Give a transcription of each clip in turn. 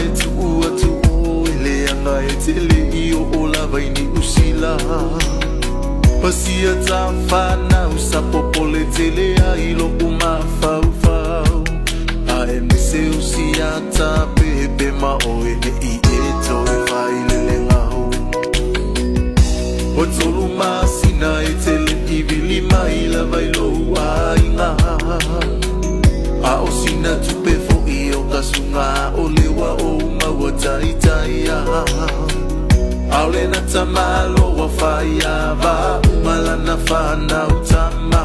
e tu atu o ele anga e tele I o la vai ni usila pasia ta fana usa popole tele a ilo uma fau fau a e me se usia ta bebe ma o ele I e to e vai lele ngau o tolu masina e tele I vili mai la vai lo a inga a o sina tupe fo I o kasunga o lewa o maua tai tai a aule na tamalo wa faya va malana fana utama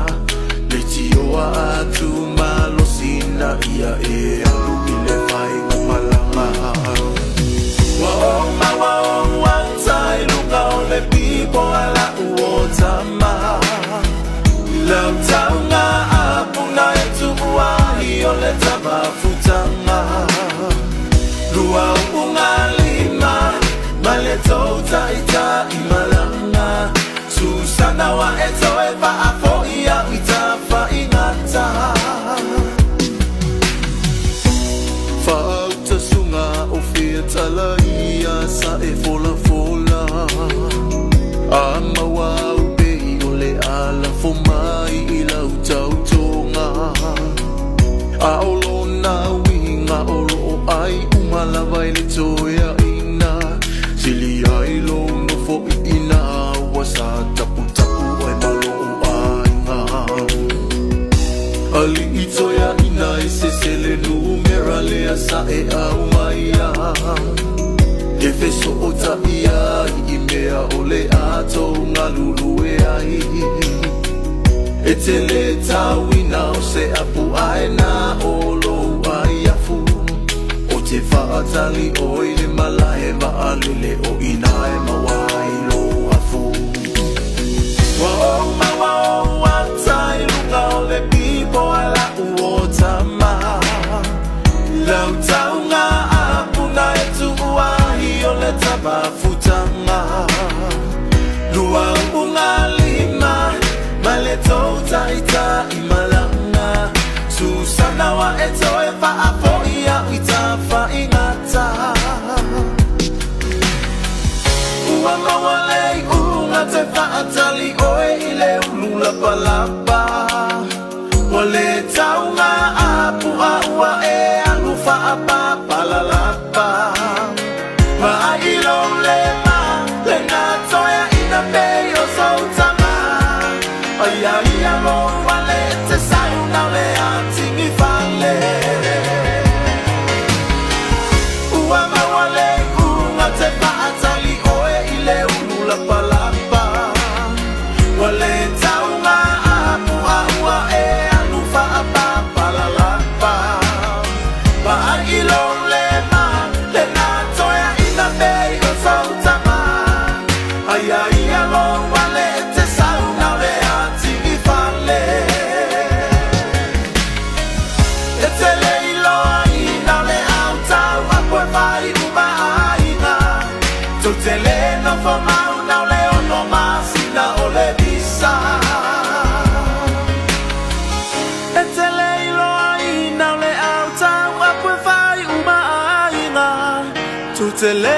leti o atu malo sina ia e alu ile fai malama wa o one tai luka ole pipo ala uotama lau taunga apuna etu uahi ole tabafutanga lua unga lima maleto taita imalanga susana wa eto eva afo ia itafa ingata fauta sunga o fiatala ia sa e fola fola ama wa ube ole ala fomai ila utautonga aolo na winga olo ai umala vai le toya ina sili ai lo no fo ina wasa tapu tapu ai malo ainga ali itoya ina ese sele numera le asa e au maia efeso ota ia imea ole ato ngalulu e ai etele tawina o se apu aena olo aiafu o te whaatali o ile malae maalile o inae mawai lo afu wa o watai lunga o le pipo ala uotama lau taunga apuna etu uahi o le tabafutanga lua unga lima maleto taita imalanga susana wa eto efa afo ia itafa ingata ua mawale unga te faatali oe ile ulula palapa wale taunga apu a ua e alufa apa palalapa mailo lema lena toya ina beyo sautama aya ia lo wale te sauna le atingi fale ua mawale unga te paatali oe ile ulula palapa wale taunga apu a ua e alufa apa palalapa ilo lema lena toya ina beyo sautama aya ia lo wale te sauna le atingi fale etele ilo ina le autau apoi vai uma aina totele no fomau na le ono masina o le visa etele ilo ina le autau apoi vai uma aina totele